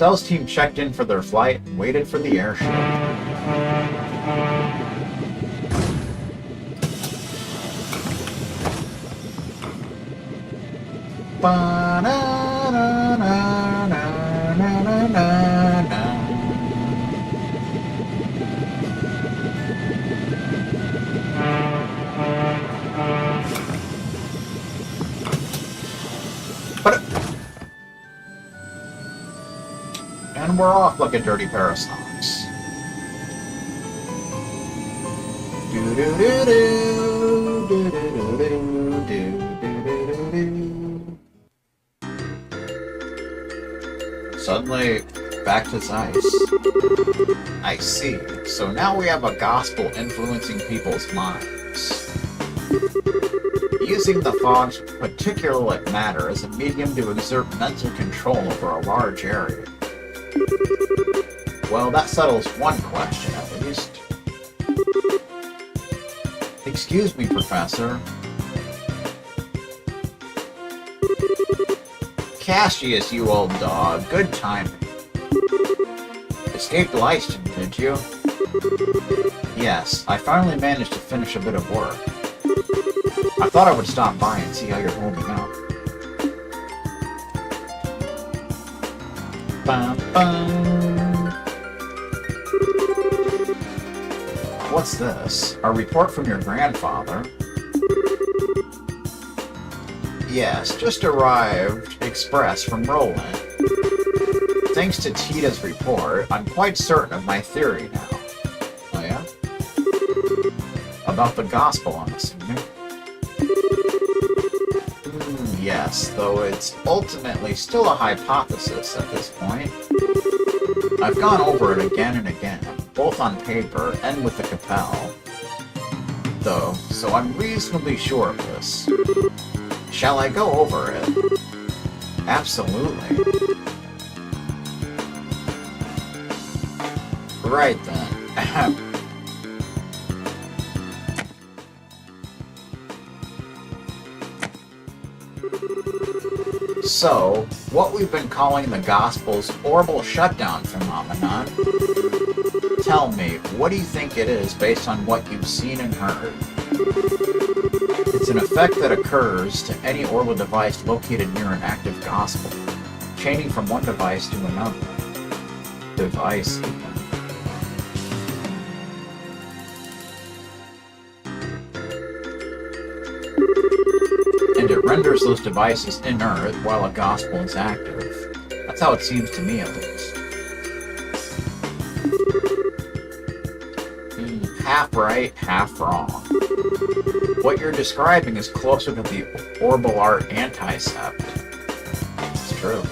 Stealth team checked in for their flight and waited for the airship. And we're off like a dirty pair of socks. Suddenly, back to Zeiss. I see. So now we have a gospel influencing people's minds. Using the fog's particulate matter as a medium to exert mental control over a large area. Well, that settles one question, at least. Excuse me, Professor. Cassius, you old dog. Good timing. Escaped Lyston, did you? Yes, I finally managed to finish a bit of work. I thought I would stop by and see how you're holding up. Bum, bum. What's this? A report from your grandfather? Yes, just arrived express from Roland. Thanks to Tita's report, I'm quite certain of my theory now. Oh yeah? About the gospel, I'm assuming. Yes, though it's ultimately still a hypothesis at this point. I've gone over it again and again, both on paper and with the Capel. Though, so I'm reasonably sure of this. Shall I go over it? Absolutely. Right then. So, what we've been calling the Gospel's orbital shutdown phenomenon, tell me, what do you think it is based on what you've seen and heard? It's an effect that occurs to any orbital device located near an active Gospel, chaining from one device to another. Device, even. And it renders those devices inert while a gospel is active. That's how it seems to me, at least. Half right, half wrong. What you're describing is closer to the Orbital anticept. It's true.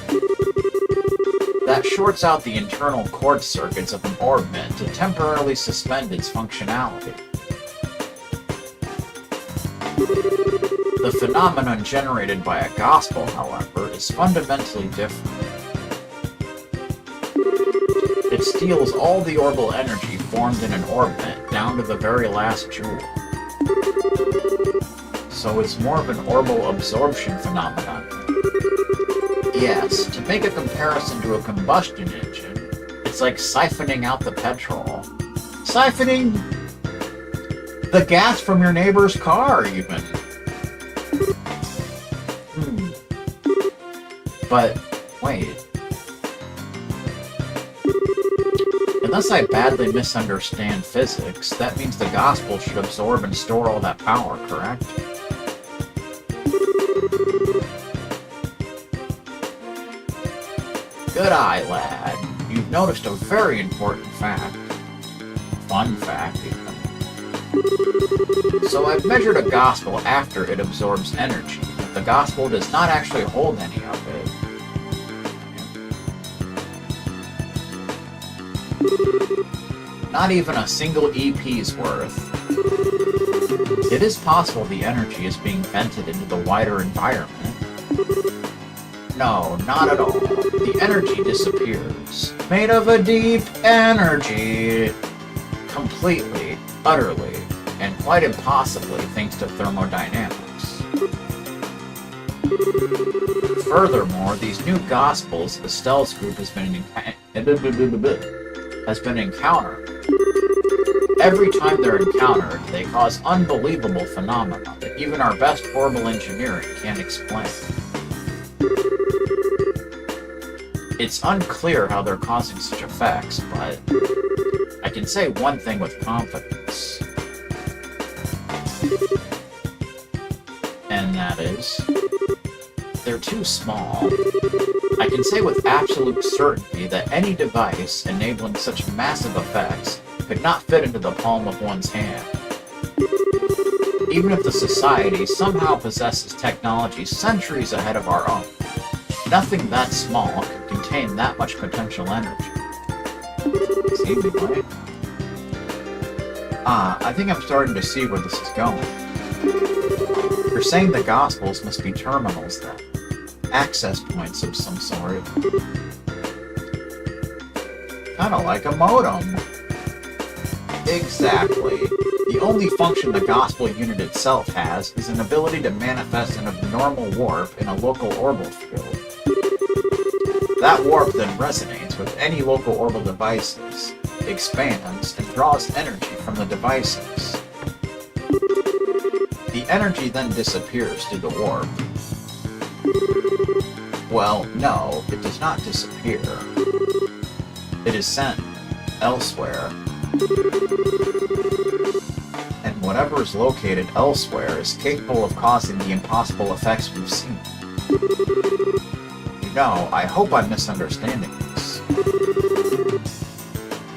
That shorts out the internal cord circuits of an orbit to temporarily suspend its functionality. The phenomenon generated by a gospel, however, is fundamentally different. It steals all the orbital energy formed in an orbit down to the very last joule. So it's more of an orbital absorption phenomenon. Yes, to make a comparison to a combustion engine, it's like siphoning out the petrol. Siphoning the gas from your neighbor's car, even. But, wait. Unless I badly misunderstand physics, that means the gospel should absorb and store all that power, correct? Good eye, lad. You've noticed a very important fact. Fun fact, even. So I've measured a gospel after it absorbs energy. The gospel does not actually hold any of it. Not even a single EP's worth. It is possible the energy is being vented into the wider environment. No, not at all. The energy disappears. Made of a deep energy. Completely, utterly, and quite impossibly thanks to thermodynamics. Furthermore, these new gospels Estelle's group has been encountering. Every time they're encountered, they cause unbelievable phenomena that even our best orbital engineering can't explain. It's unclear how they're causing such effects, but I can say one thing with confidence. And that is, they're too small. I can say with absolute certainty that any device enabling such massive effects could not fit into the palm of one's hand. Even if the Society somehow possesses technology centuries ahead of our own, nothing that small could contain that much potential energy. Seemingly. I think I'm starting to see where this is going. You're saying the Gospels must be terminals, then. Access points of some sort. Kinda like a modem. Exactly. The only function the Gospel unit itself has is an ability to manifest an abnormal warp in a local orbital field. That warp then resonates with any local orbital devices, expands, and draws energy from the devices. The energy then disappears through the warp. Well, no, it does not disappear. It is sent elsewhere. And whatever is located elsewhere is capable of causing the impossible effects we've seen. You know, I hope I'm misunderstanding this.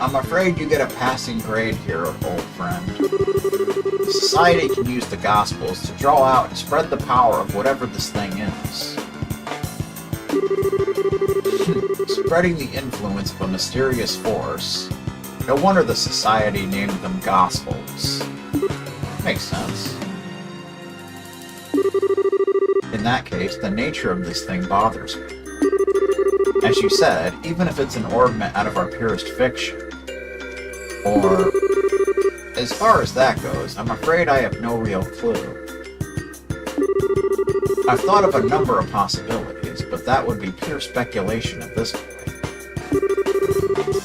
I'm afraid you get a passing grade here, old friend. The Society can use the Gospels to draw out and spread the power of whatever this thing is. Spreading the influence of a mysterious force. No wonder the Society named them Gospels. Makes sense. In that case, the nature of this thing bothers me. As you said, even if it's an ornament out of our purest fiction, or as far as that goes, I'm afraid I have no real clue. I've thought of a number of possibilities, but that would be pure speculation at this point.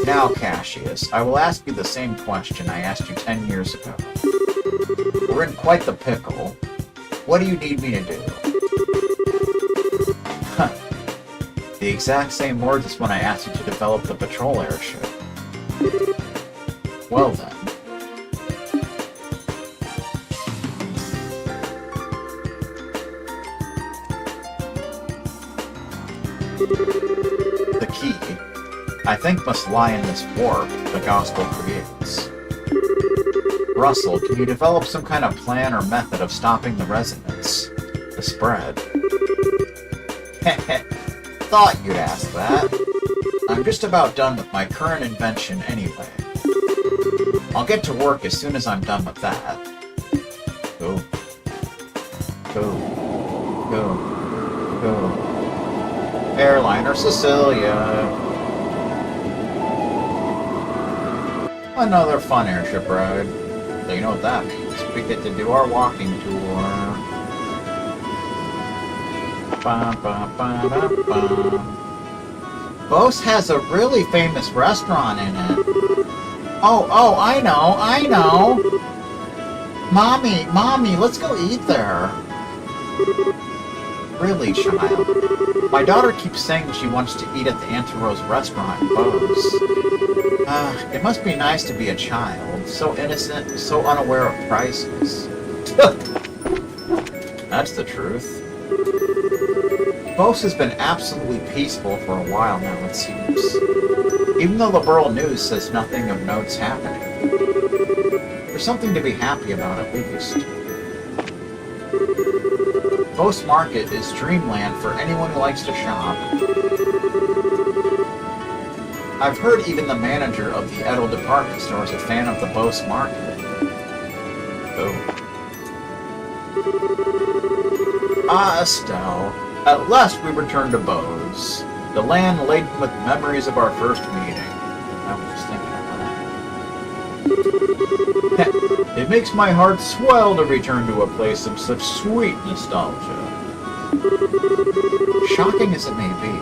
Now, Cassius, I will ask you the same question I asked you 10 years ago. We're in quite the pickle. What do you need me to do? Huh. The exact same words as when I asked you to develop the patrol airship. Well then. The key, I think, must lie in this warp the Gospel creates. Russell, can you develop some kind of plan or method of stopping the resonance? The spread? Thought you'd ask that. I'm just about done with my current invention anyway. I'll get to work as soon as I'm done with that. Go. Go. Go. Go. Airliner Cecilia. Another fun airship ride. So you know what that means. We get to do our walking tour. Ba, ba, ba, da, ba. Bose has a really famous restaurant in it. Oh, I know. Mommy, let's go eat there. Really, child? My daughter keeps saying she wants to eat at the Auntie Rose restaurant in Bose. It must be nice to be a child. So innocent, so unaware of prices. That's the truth. Bose has been absolutely peaceful for a while now, it seems. Even though the Liberal News says nothing of note's happening. There's something to be happy about, at least. Bose Market is dreamland for anyone who likes to shop. I've heard even the manager of the Edel department store is a fan of the Bose Market. Oh. Estelle. At last we return to Bose, the land laden with memories of our first meeting. I was just thinking about that. It makes my heart swell to return to a place of such sweet nostalgia. Shocking as it may be,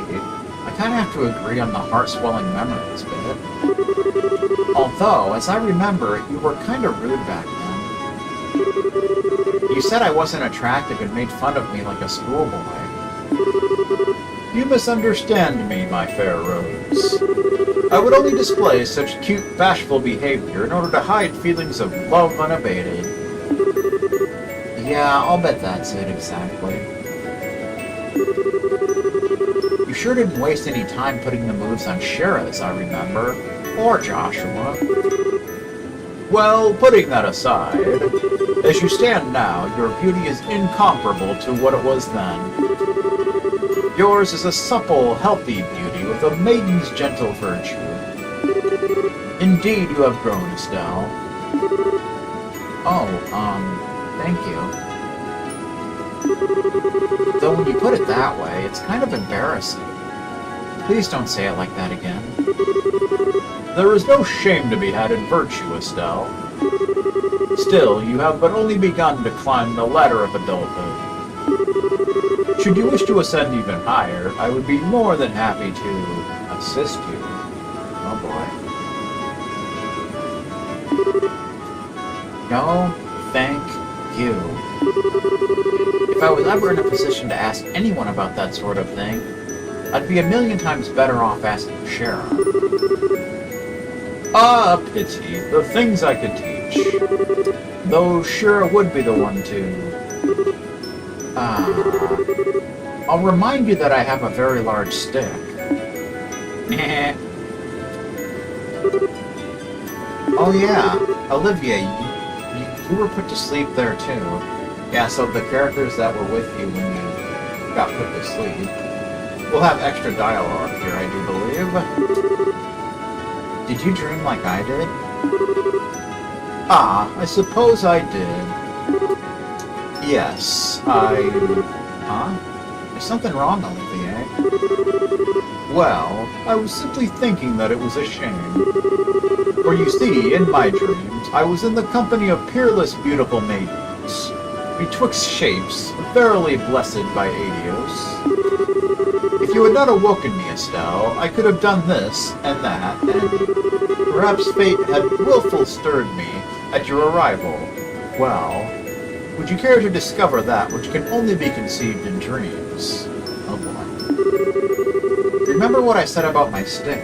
I kinda have to agree on the heart-swelling memories bit. Although, as I remember, you were kinda rude back then. You said I wasn't attractive and made fun of me like a schoolboy. You misunderstand me, my fair Rose. I would only display such cute, bashful behavior in order to hide feelings of love unabated. Yeah, I'll bet that's it exactly. You sure didn't waste any time putting the moves on Shira, as I remember, or Joshua. Well, putting that aside, as you stand now, your beauty is incomparable to what it was then. Yours is a supple, healthy beauty with a maiden's gentle virtue. Indeed, you have grown, Estelle. Oh, thank you. Though when you put it that way, it's kind of embarrassing. Please don't say it like that again. There is no shame to be had in virtue, Estelle. Still, you have but only begun to climb the ladder of adulthood. Should you wish to ascend even higher, I would be more than happy to assist you. Oh boy. No, thank you. If I was ever in a position to ask anyone about that sort of thing, I'd be a million times better off asking Shara. Ah, pity, the things I could teach. Though Shira would be the one to... I'll remind you that I have a very large stick. Oh yeah, Olivia, you were put to sleep there too. Yeah, so the characters that were with you when you got put to sleep. We'll have extra dialogue here, I do believe. Did you dream like I did? Ah, I suppose I did. Yes, Huh? Is something wrong, Olivier? Well, I was simply thinking that it was a shame. For you see, in my dreams, I was in the company of peerless beautiful maidens, betwixt shapes, verily blessed by Adios. If you had not awoken me, Estelle, I could have done this and that, and perhaps fate had willful stirred me at your arrival. Well, would you care to discover that which can only be conceived in dreams? Oh boy. Remember what I said about my stick?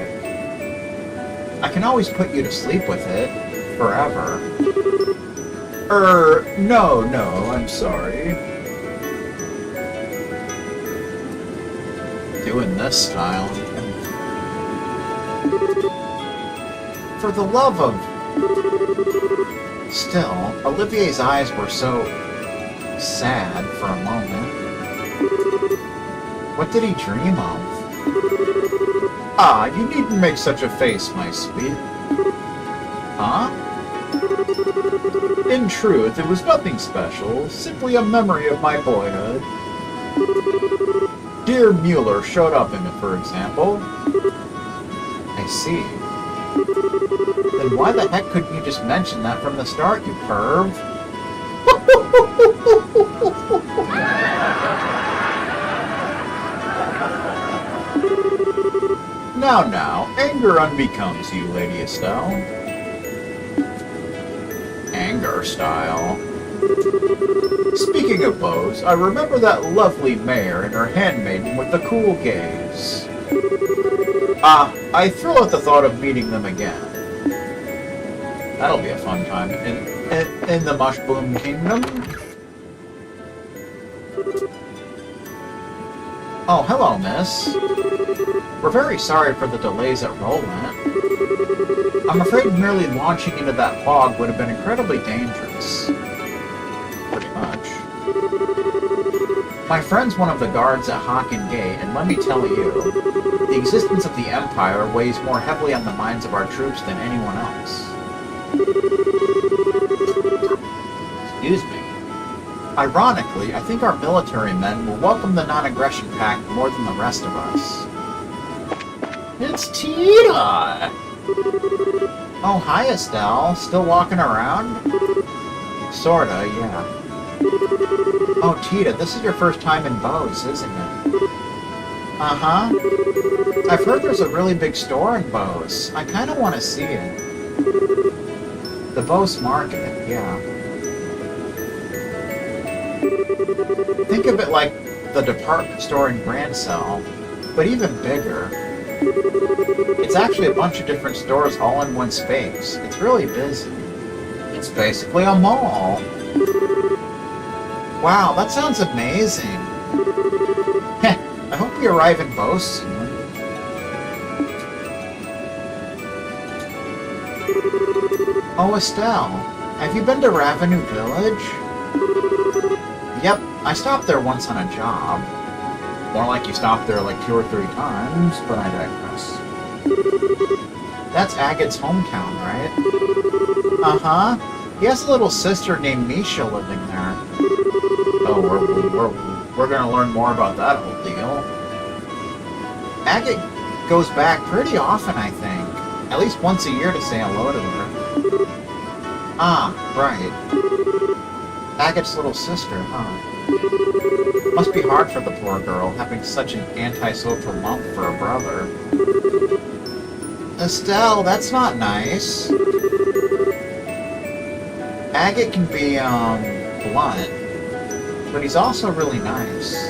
I can always put you to sleep with it, forever. No, I'm sorry. Doing this style. For the love of... Still, Olivier's eyes were so... sad for a moment. What did he dream of? Ah, you needn't make such a face, my sweet. Huh? In truth, it was nothing special, simply a memory of my boyhood. Dear Mueller showed up in it, for example. I see. Then why the heck couldn't you just mention that from the start, you perv? Now, anger unbecomes you, Lady Estelle. Anger style. Speaking of Bose, I remember that lovely mare and her handmaiden with the cool gaze. I thrill at the thought of meeting them again. That'll be a fun time in the Mushroom Kingdom. Oh, hello, miss. We're very sorry for the delays at Roland. I'm afraid merely launching into that fog would have been incredibly dangerous. Pretty much. My friend's one of the guards at Hawken Gate, and let me tell you, the existence of the Empire weighs more heavily on the minds of our troops than anyone else. Excuse me. Ironically, I think our military men will welcome the non-aggression pact more than the rest of us. It's Tita! Oh, hi, Estelle. Still walking around? Sorta, yeah. Oh, Tita, this is your first time in Bose, isn't it? Uh-huh. I've heard there's a really big store in Bose. I kind of want to see it. The Bose Market, yeah. Think of it like the department store in Grancel, but even bigger. It's actually a bunch of different stores all in one space. It's really busy. It's basically a mall. Wow, that sounds amazing. Heh, I hope we arrive in Bose soon. Oh, Estelle, have you been to Ravenue Village? Yep, I stopped there once on a job. More like you stopped there like 2 or 3 times, but I digress. That's Agate's hometown, right? Uh-huh. He has a little sister named Misha living there. Oh, we're gonna learn more about that whole deal. Agate goes back pretty often, I think. At least once a year to say hello to her. Ah, right. Agate's little sister, huh? Must be hard for the poor girl, having such an antisocial monk for a brother. Estelle, that's not nice. Agate can be, blunt, but he's also really nice.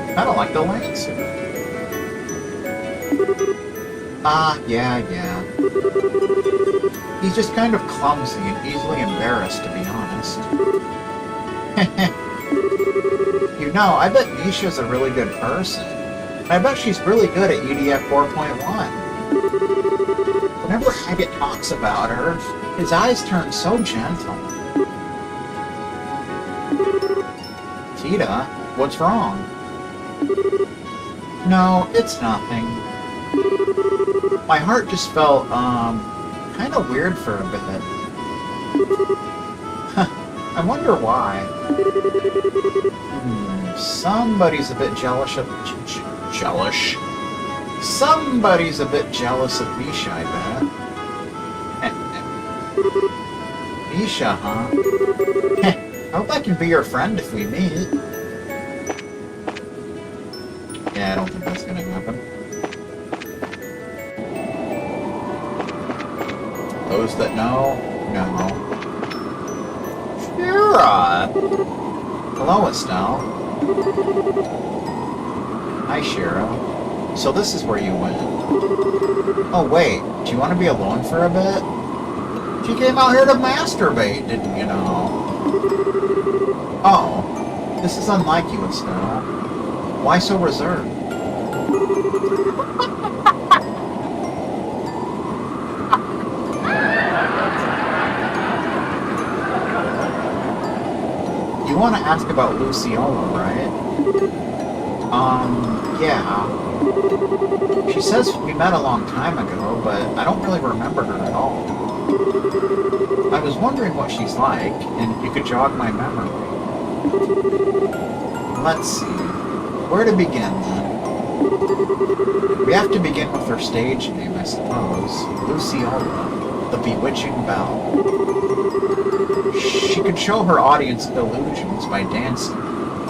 Kinda like the Lancer. Ah, yeah. He's just kind of clumsy and easily embarrassed, to be honest. You know, I bet Misha's a really good person. I bet she's really good at EDF 4.1. Whenever Agate talks about her, his eyes turn so gentle. Tita, what's wrong? No, it's nothing. My heart just felt, kind of weird for a bit. I wonder why. Somebody's a bit jealous of... Somebody's a bit jealous of Misha, I bet. Misha, huh? I hope I can be your friend if we meet. Yeah, I don't think that's gonna happen. Those that know, know. Shira! Hello, Estelle. Hi, Shira. So this is where you went. Oh, wait. Do you want to be alone for a bit? She came out here to masturbate, didn't you know? Oh. This is unlike you, Estelle. Why so reserved? You want to ask about Luciola, right? Yeah. She says we met a long time ago, but I don't really remember her at all. I was wondering what she's like, and if you could jog my memory. Let's see. Where to begin, then? We have to begin with her stage name, I suppose. Luciola, the Bewitching Belle. She could show her audience illusions by dancing,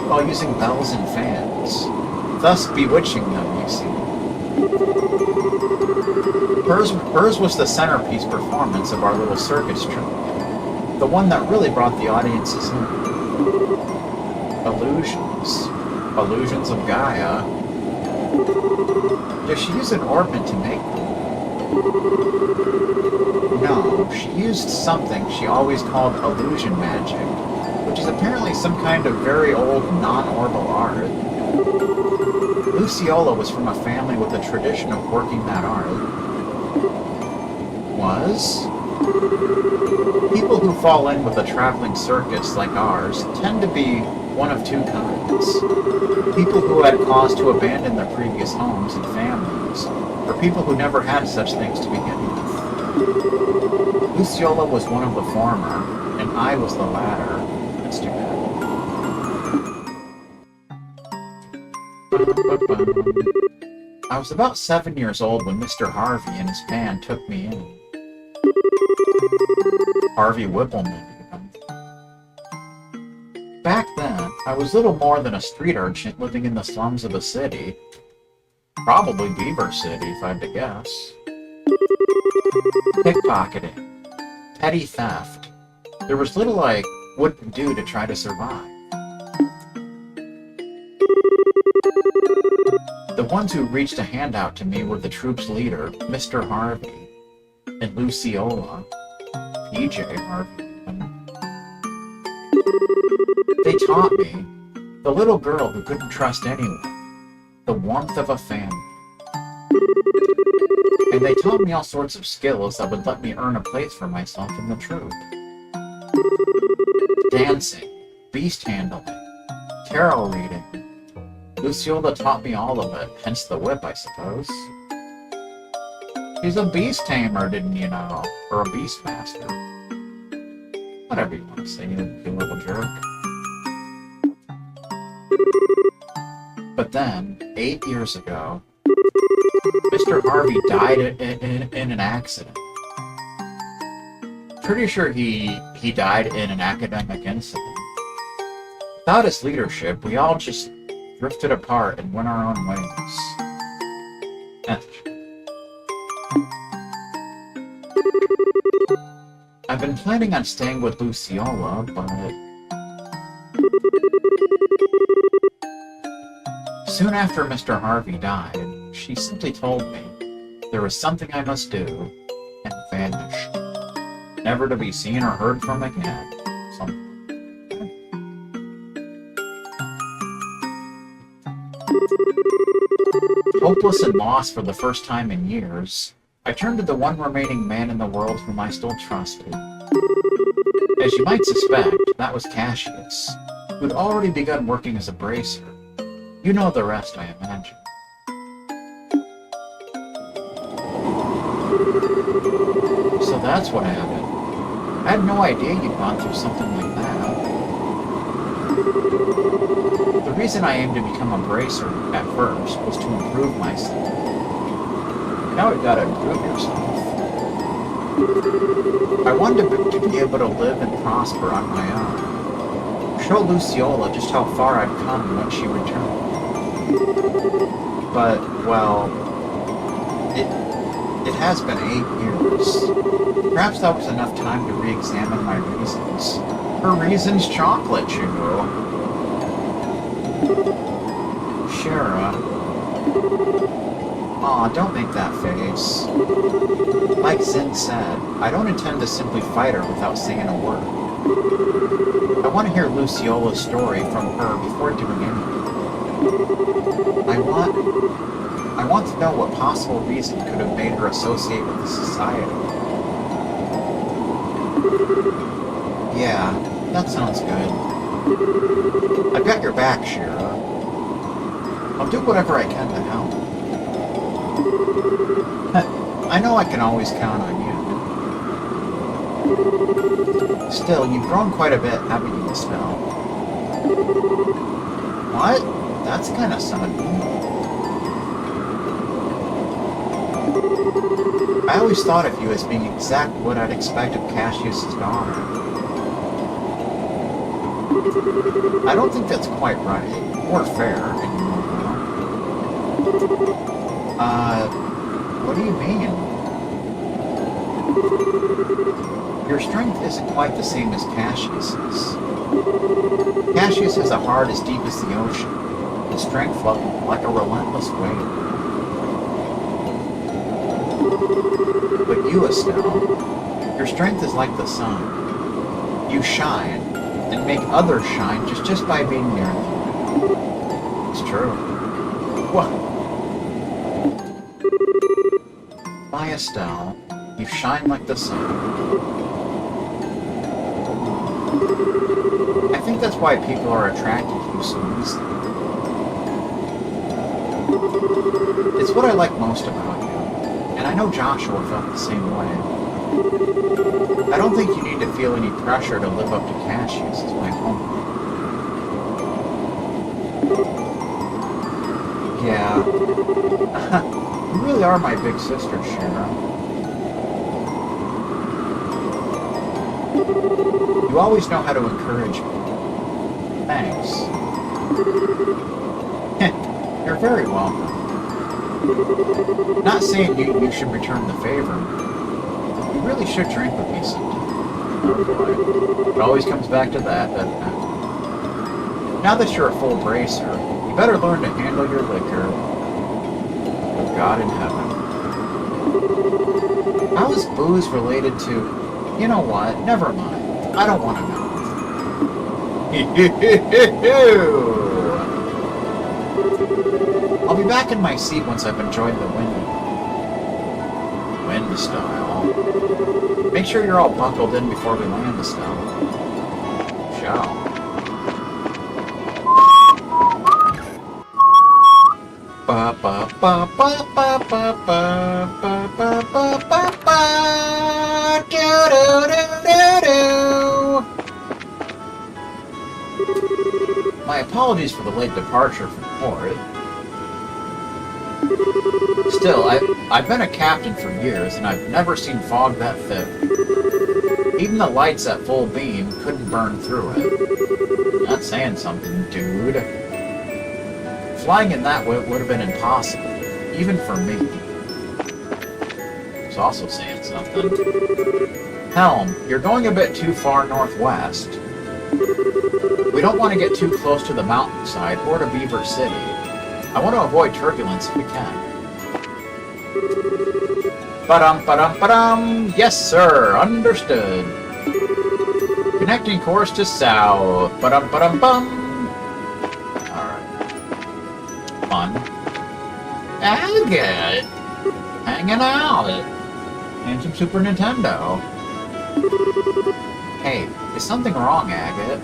while using bells and fans, thus bewitching them, you see. Hers was the centerpiece performance of our little circus troupe, the one that really brought the audiences in. Illusions. Illusions of Gaia. Does she use an orbit to make them? No, she used something she always called illusion magic, which is apparently some kind of very old non-orbal art. Luciola was from a family with a tradition of working that art. Was? People who fall in with a traveling circus like ours tend to be one of 2 kinds. People who had cause to abandon their previous homes and families, or people who never had such things to begin with. Luciola was one of the former, and I was the latter. That's too bad. I was about 7 years old when Mr. Harvey and his band took me in. Harvey Whippleman. I was little more than a street urchin living in the slums of the city. Probably Beaver City, if I had to guess. Pickpocketing. Petty theft. There was little I wouldn't do to try to survive. The ones who reached a handout to me were the troop's leader, Mr. Harvey, and Luciola, PJ Harvey. They taught me, the little girl who couldn't trust anyone, the warmth of a family. And they taught me all sorts of skills that would let me earn a place for myself in the troop. Dancing, beast handling, tarot reading. Luciola taught me all of it, hence the whip, I suppose. She's a beast tamer, didn't you know? Or a beast master. Whatever you want to say, you little jerk. But then, 8 years ago, Mr. Harvey died in an accident. Pretty sure he died in an academic incident. Without his leadership, we all just drifted apart and went our own ways. I've been planning on staying with Luciola, but soon after Mr. Harvey died, she simply told me there was something I must do, and vanished. Never to be seen or heard from again. Hopeless and lost for the first time in years, I turned to the one remaining man in the world whom I still trusted. As you might suspect, that was Cassius, who'd already begun working as a bracer. You know the rest, I imagine. So that's what happened. I had no idea you'd gone through something like that. The reason I aimed to become a bracer at first was to improve myself. Now we've got to improve yourself. I wanted to be able to live and prosper on my own. Show Luciola just how far I'd come when she returned. But, well, it has been 8 years. Perhaps that was enough time to re-examine my reasons. Her reasons, chocolate, you know. Shara. Aw, don't make that face. Like Zin said, I don't intend to simply fight her without saying a word. I want to hear Luciola's story from her before doing anything. I want to know what possible reason could have made her associate with the society. Yeah, that sounds good. I've got your back, Shira. I'll do whatever I can to help. I know I can always count on you. Still, you've grown quite a bit, haven't you, Estelle? What? That's kind of sudden. I always thought of you as being exactly what I'd expect of Cassius's daughter. I don't think that's quite right, or fair, anymore. What do you mean? Your strength isn't quite the same as Cassius's. Cassius has a heart as deep as the ocean, and strength like a relentless wave. But you, Estelle, your strength is like the sun. You shine, and make others shine just by being near them. It's true. What? By Estelle, you shine like the sun. I think that's why people are attracted to you so easily. It's what I like most about you, and I know Joshua felt the same way. I don't think you need to feel any pressure to live up to Cassius as my home. Yeah. You really are my big sister, Shara. You always know how to encourage me. Thanks. You're very welcome. Not saying you should return the favor. You really should drink with me sometime. Oh boy. It always comes back to that, doesn't it? Now that you're a full bracer, you better learn to handle your liquor with God in heaven. How is booze related to... You know what? Never mind. I don't want to know. I'll be back in my seat once I've enjoyed the wind style. Make sure you're all buckled in before we land the stuff. Ciao. Ba ba ba ba ba ba ba ba ba ba ba ba. Do do do do do. My apologies for the late departure from port. Still, I've been a captain for years, and I've never seen fog that thick. Even the lights at full beam couldn't burn through it. Not saying something, dude. Flying in that way would have been impossible, even for me. It's also saying something. Helm, you're going a bit too far northwest. We don't want to get too close to the mountainside or to Beaver City. I want to avoid turbulence if we can. Ba-dum, ba-dum, ba-dum! Yes, sir! Understood. Connecting course to south. Ba-dum, ba-dum, bum! Alright. Fun. Agate! Hanging out! And some Super Nintendo. Hey, is something wrong, Agate?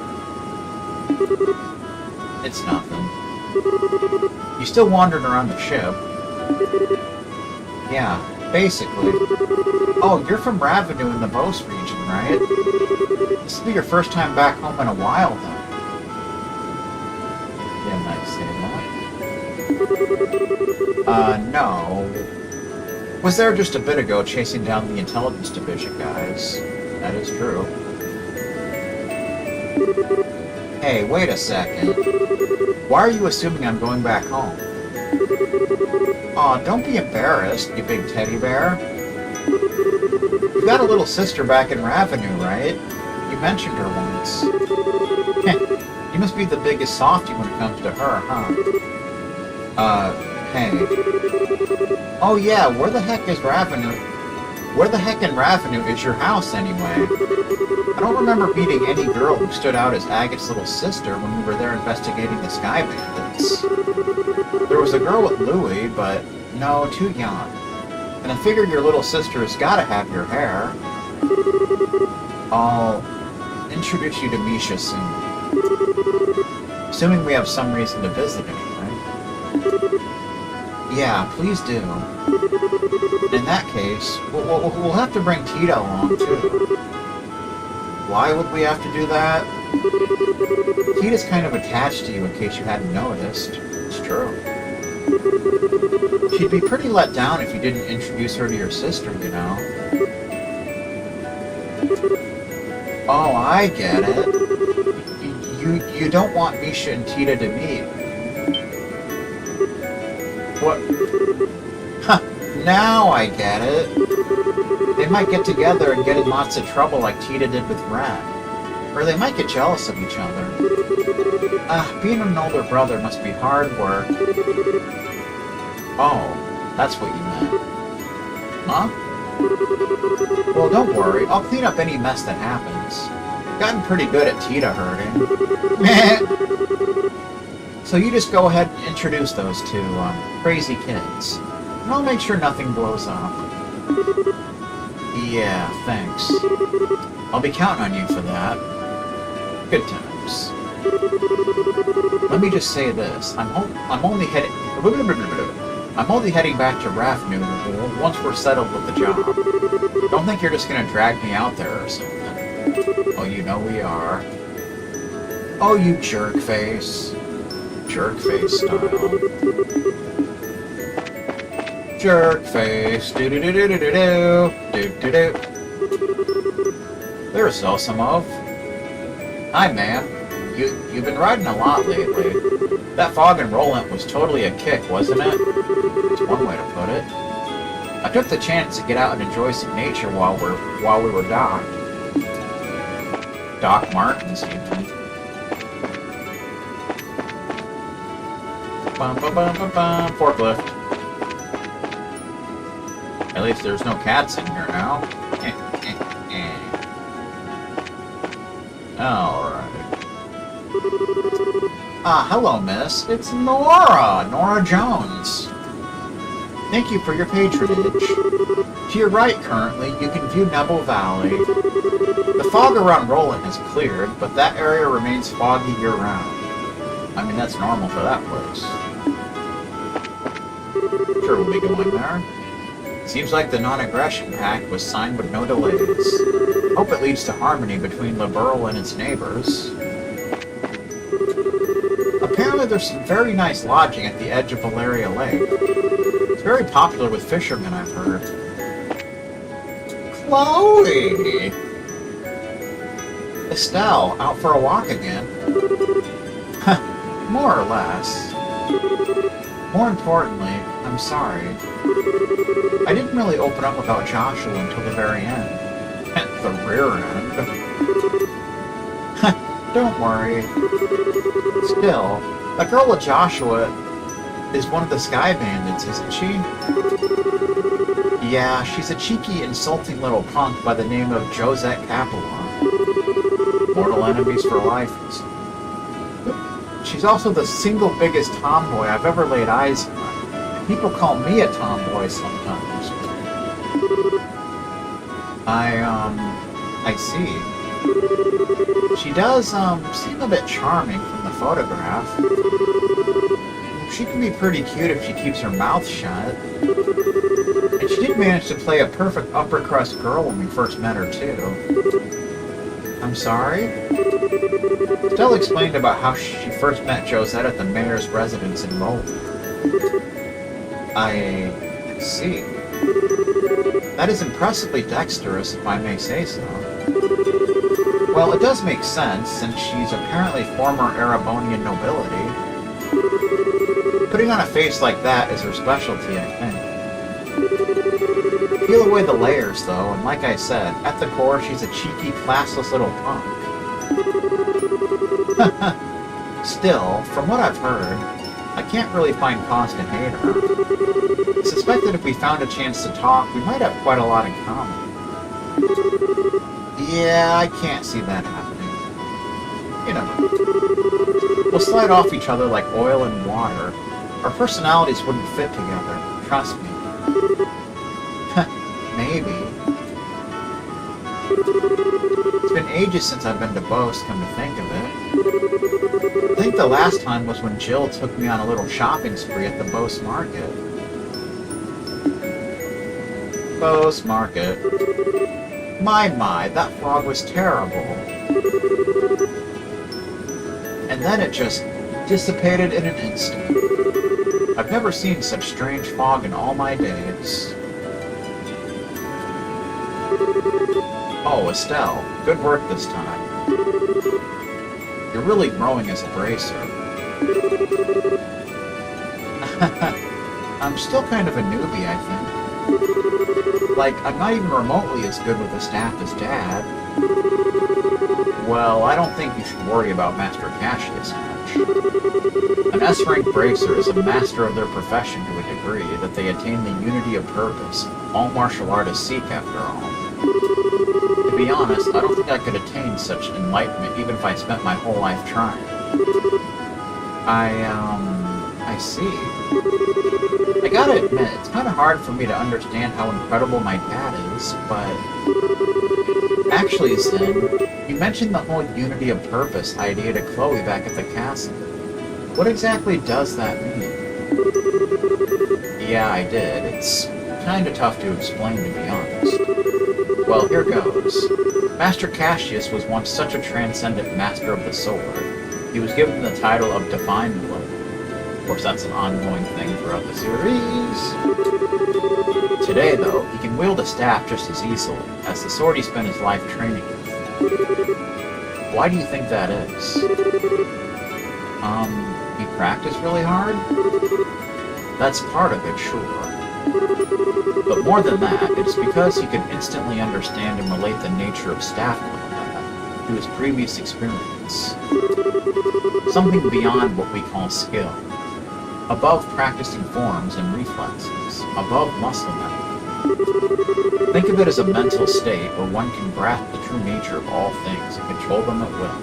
It's nothing. You still wandering around the ship? Yeah, basically. Oh, you're from Ravenou in the Bose region, right? This will be your first time back home in a while, then. Yeah, might say that. No. Was there just a bit ago chasing down the intelligence division guys. That is true. Hey, wait a second. Why are you assuming I'm going back home? Aw, don't be embarrassed, you big teddy bear. You got a little sister back in Ravenou, right? You mentioned her once. You must be the biggest softie when it comes to her, huh? Hey. Oh yeah, where the heck is Ravenou? Where the heck in Ravenou is your house, anyway? I don't remember meeting any girl who stood out as Agate's little sister when we were there investigating the Sky Bandits. There was a girl with Louie, but no, too young. And I figured your little sister has got to have your hair. I'll introduce you to Misha soon. Assuming we have some reason to visit anyway. Yeah, please do. In that case, we'll have to bring Tita along, too. Why would we have to do that? Tita's kind of attached to you, in case you hadn't noticed. It's true. She'd be pretty let down if you didn't introduce her to your sister, you know. Oh, I get it. You don't want Misha and Tita to meet. What? Huh, now I get it. They might get together and get in lots of trouble like Tita did with Ren. Or they might get jealous of each other. Being an older brother must be hard work. Oh, that's what you meant. Huh? Well, don't worry. I'll clean up any mess that happens. I've gotten pretty good at Tita herding. So you just go ahead and introduce those two, crazy kids. And I'll make sure nothing blows up. Yeah, thanks. I'll be counting on you for that. Good times. Let me just say this. I'm only heading back to Ravenou once we're settled with the job. Don't think you're just gonna drag me out there or something. Oh, you know we are. Oh, you jerk face. Jerk face style. Jerk face. Do do do do do do do do do do. There's Zosimov. Hi, man. You've been riding a lot lately. That fog enrollment was totally a kick, wasn't it? That's one way to put it. I took the chance to get out and enjoy some nature while we were docked. Doc Martens, even. Bum, bum, bum, bum, bum. Forklift. At least there's no cats in here now. Alright. Ah, hello, miss. It's Nora Jones. Thank you for your patronage. To your right, currently, you can view Nebel Valley. The fog around Roland has cleared, but that area remains foggy year-round. I mean, that's normal for that place. Sure, we'll be going there. Seems like the non-aggression pact was signed with no delays. Hope it leads to harmony between Liberl and its neighbors. Apparently there's some very nice lodging at the edge of Valeria Lake. It's very popular with fishermen, I've heard. Chloe! Estelle, out for a walk again? More or less. More importantly, I'm sorry. I didn't really open up about Joshua until the very end. The rear end. Don't worry. Still, that girl with Joshua is one of the Sky Bandits, isn't she? Yeah, she's a cheeky, insulting little punk by the name of Josette Capelon. Mortal enemies for life. She's also the single biggest tomboy I've ever laid eyes on. People call me a tomboy sometimes. I see. She does, seem a bit charming from the photograph. She can be pretty cute if she keeps her mouth shut. And she did manage to play a perfect upper crust girl when we first met her, too. I'm sorry? Stella explained about how she first met Josette at the mayor's residence in Rome. I see. That is impressively dexterous, if I may say so. Well, it does make sense, since she's apparently former Erebonian nobility. Putting on a face like that is her specialty, I think. Peel away the layers, though, and like I said, at the core, she's a cheeky, classless little punk. Still, from what I've heard, I can't really find cause to hate her. I suspect that if we found a chance to talk, we might have quite a lot in common. Yeah, I can't see that happening. You know, we'll slide off each other like oil and water. Our personalities wouldn't fit together, trust me. Maybe. It's been ages since I've been to Bose, come to think of it. I think the last time was when Jill took me on a little shopping spree at the Bose Market. Bose Market. My, that fog was terrible. And then it just dissipated in an instant. I've never seen such strange fog in all my days. Oh, Estelle, good work this time. You're really growing as a bracer. I'm still kind of a newbie, I think. Like, I'm not even remotely as good with the staff as Dad. Well, I don't think you should worry about Master Cassius much. An S-rank bracer is a master of their profession to a degree that they attain the unity of purpose all martial artists seek after all. To be honest, I don't think I could attain such enlightenment even if I spent my whole life trying. I see. I gotta admit, it's kind of hard for me to understand how incredible my dad is, but... Actually, Zen, you mentioned the whole unity of purpose idea to Chloe back at the castle. What exactly does that mean? Yeah, I did. It's kinda tough to explain, to be honest. Well, here goes. Master Cassius was once such a transcendent master of the sword. He was given the title of Divine Blood. Of course, that's an ongoing thing throughout the series. Today, though, he can wield a staff just as easily, as the sword he spent his life training with. Why do you think that is? He practiced really hard? That's part of it, sure. But more than that, it's because he could instantly understand and relate the nature of staff combat to his previous experience. Something beyond what we call skill. Above practicing forms and reflexes. Above muscle memory. Think of it as a mental state where one can grasp the true nature of all things and control them at will.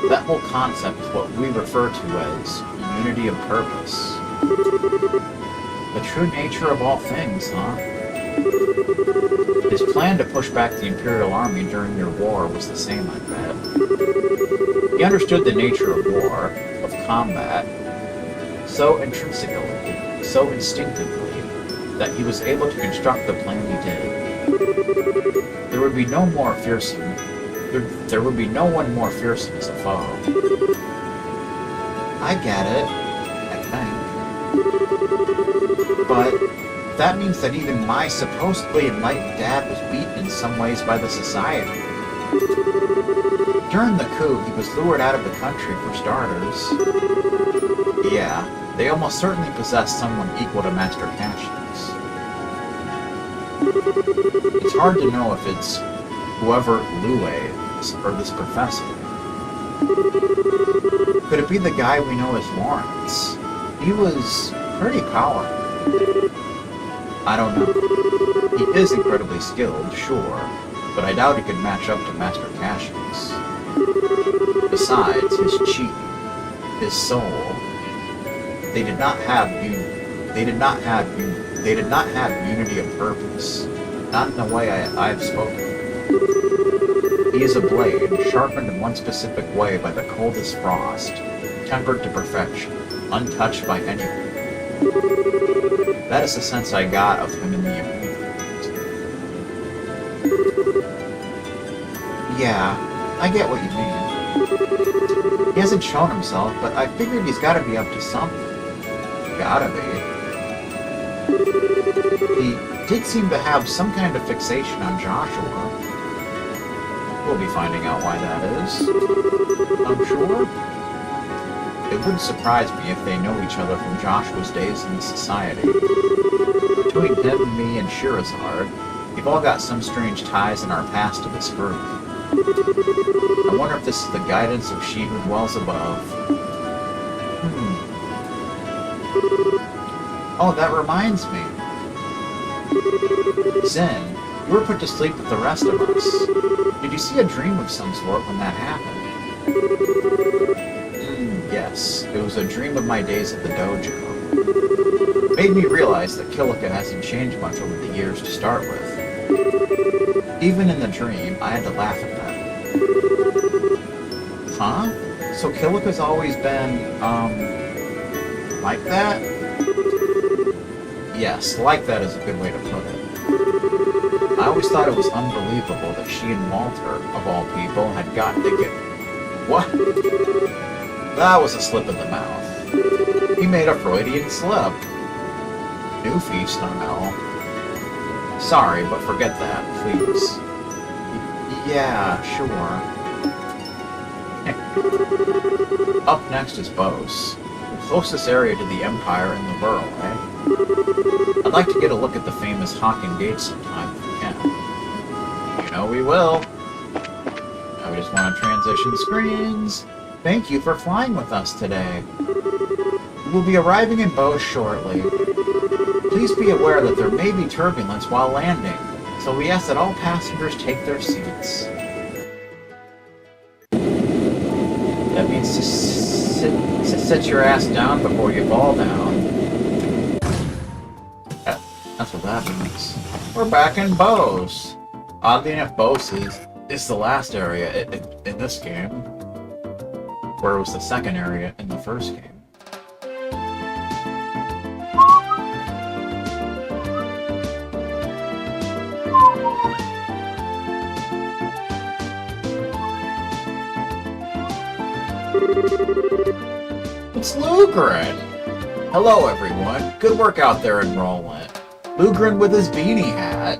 That whole concept is what we refer to as unity of purpose. The true nature of all things, huh? His plan to push back the Imperial Army during their war was the same, I bet. He understood the nature of war, of combat, so intrinsically, so instinctively, that he was able to construct the plan he did. There would be no more fearsome. There would be no one more fearsome as a foe. I get it, I think. But that means that even my supposedly enlightened dad was beaten in some ways by the Society. During the coup, he was lured out of the country for starters. Yeah, they almost certainly possessed someone equal to Master Cassius. It's hard to know if it's whoever Lue is, or this professor. Could it be the guy we know as Lawrence? He was pretty powerful. I don't know. He is incredibly skilled, sure, but I doubt he could match up to Master Cassius. Besides, his chi, his soul, they did not have unity of purpose. Not in the way I've spoken. He is a blade, sharpened in one specific way by the coldest frost, tempered to perfection, untouched by anything. That is the sense I got of him in the immediate. Yeah, I get what you mean. He hasn't shown himself, but I figured he's gotta be up to something. Gotta be. He did seem to have some kind of fixation on Joshua. We'll be finding out why that is. I'm sure. It wouldn't surprise me if they know each other from Joshua's days in the Society. Between him, me, and Shirazard, we've all got some strange ties in our past to this group. I wonder if this is the guidance of she who dwells above. Oh, that reminds me. Zen, you were put to sleep with the rest of us. Did you see a dream of some sort when that happened? Yes, it was a dream of my days at the dojo. It made me realize that Kilika hasn't changed much over the years to start with. Even in the dream, I had to laugh at that. Huh? So Kilika's always been, like that? Yes, like that is a good way to put it. I always thought it was unbelievable that she and Walter, of all people, had gotten to get... What? That was a slip in the mouth. He made a Freudian slip. New feast, I know. Sorry, but forget that, please. Yeah, sure. Up next is Bose, the closest area to the Empire in the world, eh? I'd like to get a look at the famous Hawken Gate sometime if we can. You know we will. Now we just want to transition screens. Thank you for flying with us today. We will be arriving in Bose shortly. Please be aware that there may be turbulence while landing, so we ask that all passengers take their seats. That means to sit your ass down before you fall down. That's what that means. We're back in Bose. Oddly enough, Bose is the last area in this game, where it was the second area in the first game. It's Lugrin! Hello everyone, good work out there in Roland. Lugrin with his beanie hat.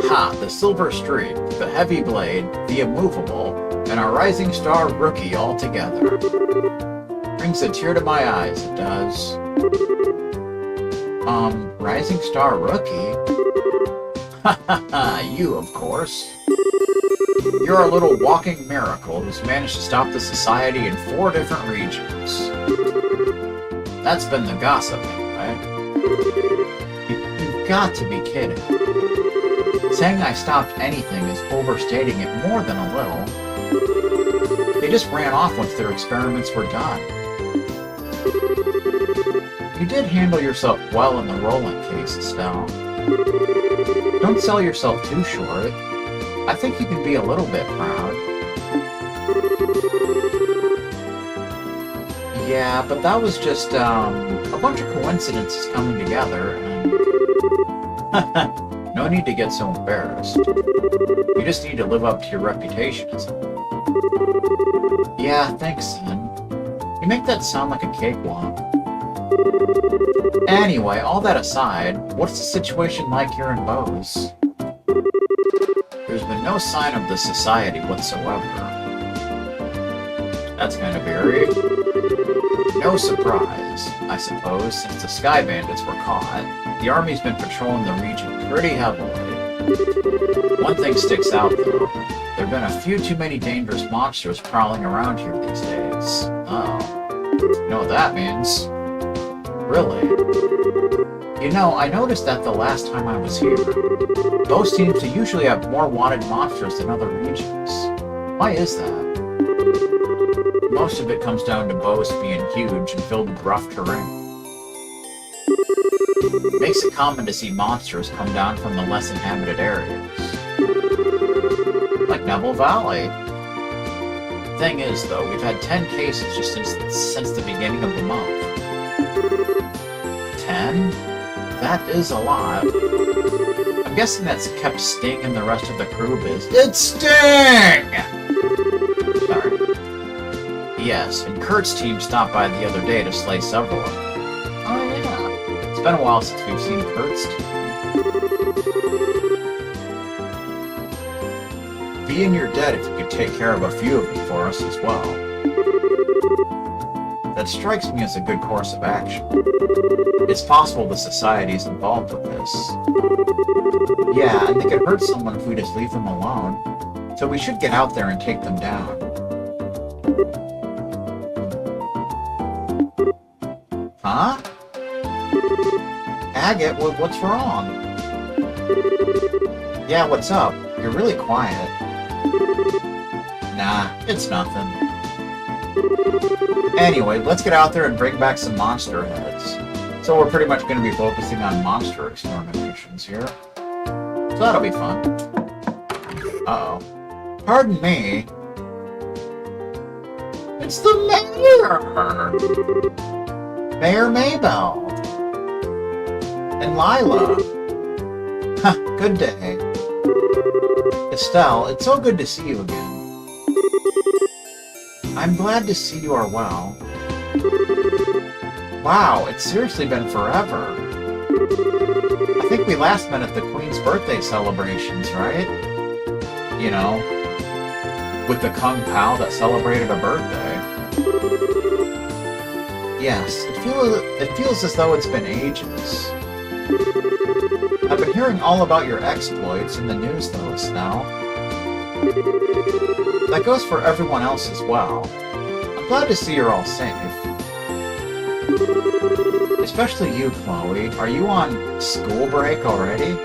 Ha! The Silver Streak, the Heavy Blade, the Immovable, and our Rising Star Rookie all together. Brings a tear to my eyes, it does. Rising Star Rookie? Ha ha ha, you, of course. You're a little walking miracle who's managed to stop the society in 4 different regions. That's been the gossip, anyway. You've got to be kidding. Saying I stopped anything is overstating it more than a little. They just ran off once their experiments were done. You did handle yourself well in the Roland case, Estelle. Don't sell yourself too short. I think you can be a little bit proud. Yeah, but that was just, a bunch of coincidences coming together, and... No need to get so embarrassed. You just need to live up to your reputation as well. Yeah, thanks, son. You make that sound like a cakewalk. Anyway, all that aside, what's the situation like here in Bose? There's been no sign of the society whatsoever. That's kind of eerie. No surprise, I suppose, since the Sky Bandits were caught. The army's been patrolling the region pretty heavily. One thing sticks out, though. There have been a few too many dangerous monsters prowling around here these days. Oh. You know what that means? Really? You know, I noticed that the last time I was here. Bose seems to usually have more wanted monsters than other regions. Why is that? Most of it comes down to Bose being huge and filled with rough terrain. It makes it common to see monsters come down from the less inhabited areas. Like Neville Valley. Thing is, though, we've had 10 cases just since the beginning of the month. 10? That is a lot. I'm guessing that's kept Sting and the rest of the crew busy. It's Sting! Sorry. Yes, and Kurt's team stopped by the other day to slay several of them. Oh yeah. It's been a while since we've seen Kurt's team. Be in your debt if you could take care of a few of them for us as well. That strikes me as a good course of action. It's possible the society's involved with this. Yeah, and they could hurt someone if we just leave them alone. So we should get out there and take them down. Huh? Agate, what's wrong? Yeah, what's up? You're really quiet. Nah, it's nothing. Anyway, let's get out there and bring back some monster heads. So we're pretty much going to be focusing on monster exterminations here. So that'll be fun. Uh-oh. Pardon me. It's the mayor! Mayor Maybell. And Lila. Huh, good day. Estelle, it's so good to see you again. I'm glad to see you are well. Wow, it's seriously been forever. I think we last met at the Queen's birthday celebrations, right? You know, with the Kung Pao that celebrated a birthday. Yes, it feels as though it's been ages. I've been hearing all about your exploits in the news, though, Estelle. That goes for everyone else as well. I'm glad to see you're all safe. Especially you, Chloe. Are you on school break already?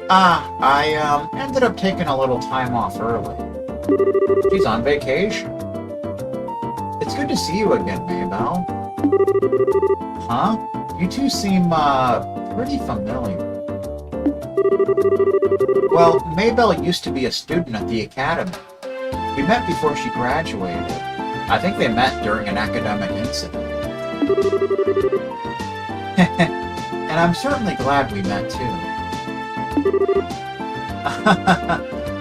I ended up taking a little time off early. She's on vacation. It's good to see you again, Maybell. Huh? You two seem, pretty familiar. Well, Maybell used to be a student at the academy. We met before she graduated. I think they met during an academic incident. And I'm certainly glad we met, too.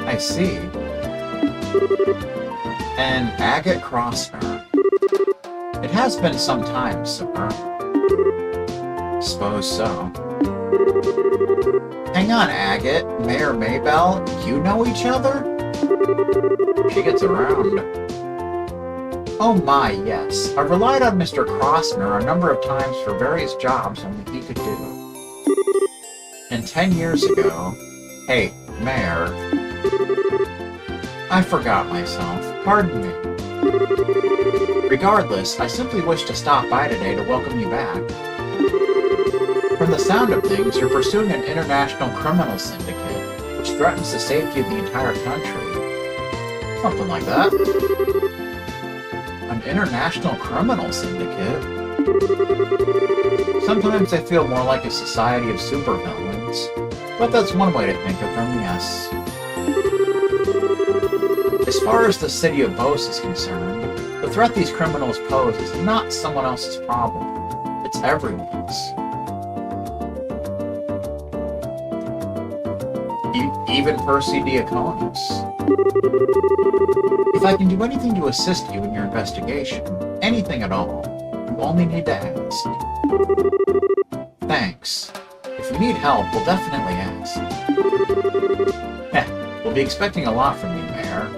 I see. And Agate Crossner. It has been some time, sir. Suppose so. Hang on, Agate. Mayor Maybell, you know each other? She gets around. Oh my, yes. I've relied on Mr. Crossner a number of times for various jobs only he could do. And 10 years ago... Hey, Mayor... I forgot myself. Pardon me. Regardless, I simply wish to stop by today to welcome you back. From the sound of things, you're pursuing an international criminal syndicate, which threatens the safety of the entire country. Something like that. An international criminal syndicate? Sometimes I feel more like a society of supervillains, but that's one way to think of them, yes. As far as the city of Bose is concerned, the threat these criminals pose is not someone else's problem. It's everyone's. Even Percy Diaconis. If I can do anything to assist you in your investigation, anything at all, you only need to ask. Thanks. If you need help, we'll definitely ask. Heh, we'll be expecting a lot from you, Mayor.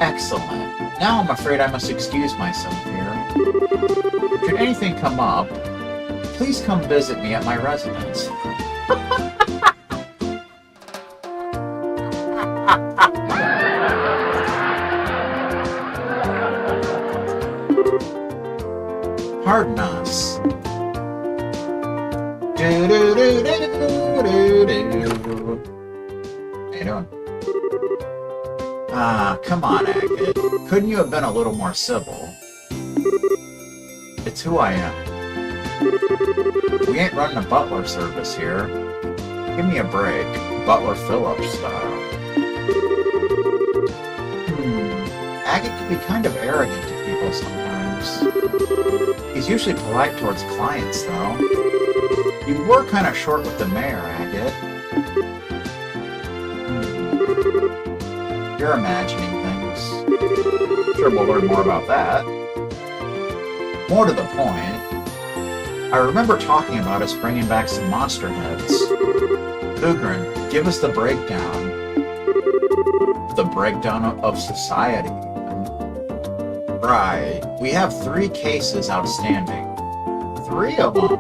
Excellent. Now I'm afraid I must excuse myself here. Should anything come up, please come visit me at my residence. Pardon us. How you doing? Ah, come on, Agate. Couldn't you have been a little more civil? It's who I am. We ain't running a butler service here. Give me a break. Butler Phillips style. Agate can be kind of arrogant to people sometimes. He's usually polite towards clients, though. You were kind of short with the mayor, Agate. You're imagining things. Sure, we'll learn more about that. More to the point, I remember talking about us bringing back some monster heads. Ugrin, give us the breakdown. The breakdown of society. Right. We have 3 cases outstanding. 3 of them.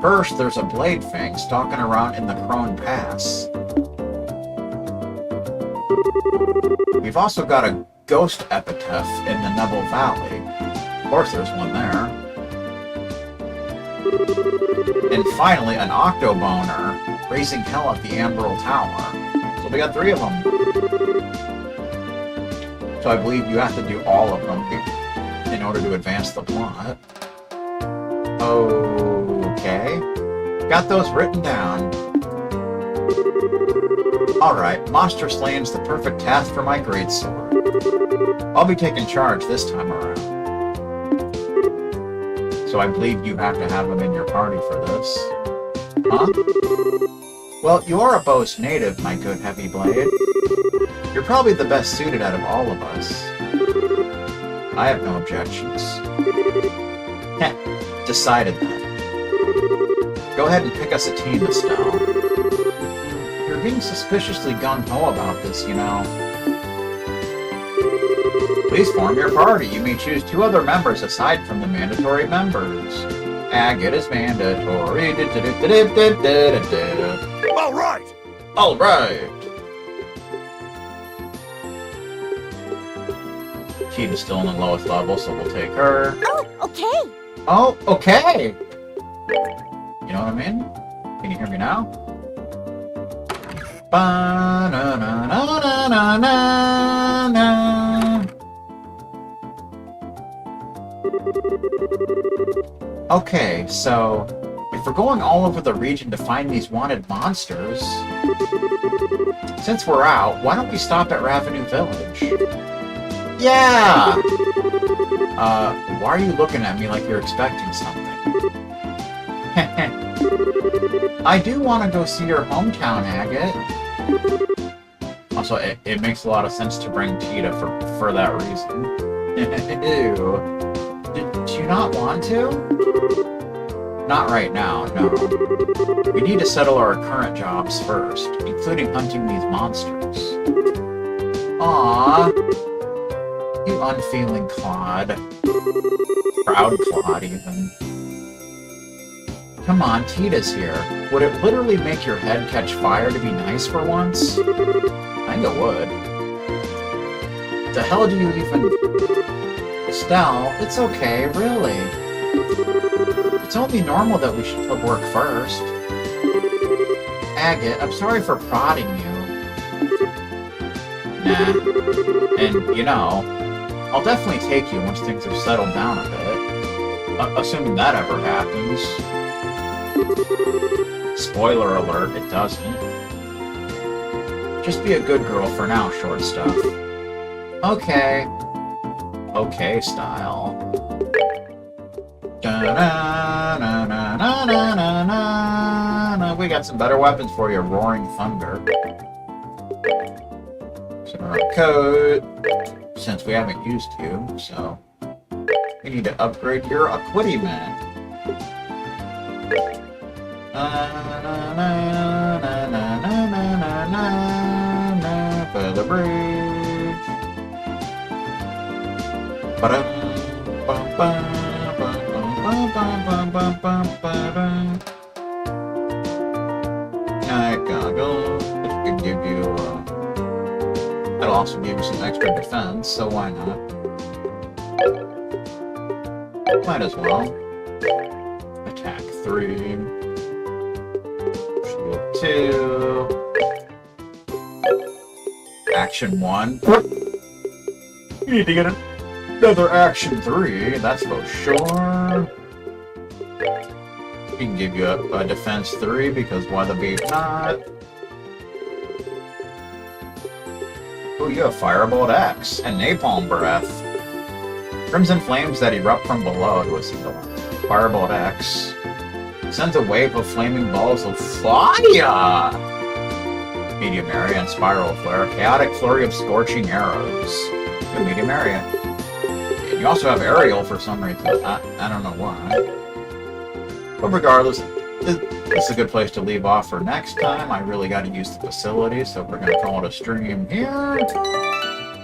First, there's a Blade Fang stalking around in the Crone Pass. We've also got a Ghost Epitaph in the Neville Valley. Of course there's one there. And finally, an Octoboner raising hell at the Amberl Tower. So we got 3 of them. So I believe you have to do all of them in order to advance the plot. Okay. Got those written down. Alright, monster slaying's the perfect task for my greatsword. I'll be taking charge this time around. So I believe you have to have him in your party for this. Huh? Well, you are a Bose native, my good heavy blade. You're probably the best suited out of all of us. I have no objections. Heh, decided then. Go ahead and pick us a team, Estelle. You're being suspiciously gung-ho about this, you know. Please form your party. You may choose 2 other members aside from the mandatory members. Agate is mandatory. Alright! Alright! Kita's still in the lowest level, so we'll take her. Oh, okay. Oh, okay! You know what I mean? Can you hear me now? Ba-na-na-na-na-na-na. Okay, so if we're going all over the region to find these wanted monsters, since we're out, why don't we stop at Ravenue Village? Yeah! Why are you looking at me like you're expecting something? I do want to go see your hometown, Agate. Also, it makes a lot of sense to bring Tita for that reason. Ew. Do you not want to? Not right now, no. We need to settle our current jobs first, including hunting these monsters. Aww. You unfeeling clod. Proud clod, even. Come on, Tita's here. Would it literally make your head catch fire to be nice for once? I think it would. The hell do you even... Estelle, it's okay, really. It's only normal that we should put work first. Agate, I'm sorry for prodding you. Nah. And, you know, I'll definitely take you once things have settled down a bit. Assuming that ever happens. Spoiler alert, it doesn't. Just be a good girl for now, short stuff. Okay. Okay style. We got some better weapons for you, Roaring Thunder. Some code, since we haven't used you, so we need to upgrade your equipment. For the bridge. Night goggles, which could give you, that'll also give you some extra defense, so why not? Might as well. Attack 3. Shield 2. Action 1. You need to get another Action 3, that's for sure. We can give you a Defense 3, because why the beat not? Ooh, you have Firebolt X and Napalm Breath. Crimson flames that erupt from below to a single one. Firebolt X sends a wave of flaming balls of fire! Medium area and Spiral Flare. Chaotic flurry of scorching arrows. Good medium area. And you also have Aerial for some reason. I don't know why. But regardless, this is a good place to leave off for next time. I really got to use the facility, so we're going to call it a stream here.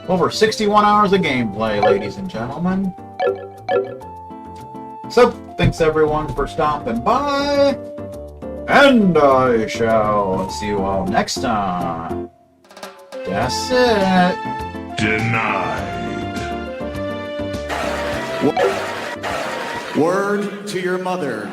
Over 61 hours of gameplay, ladies and gentlemen. So, thanks everyone for stopping by. And I shall see you all next time. That's it. Denied. Word to your mother.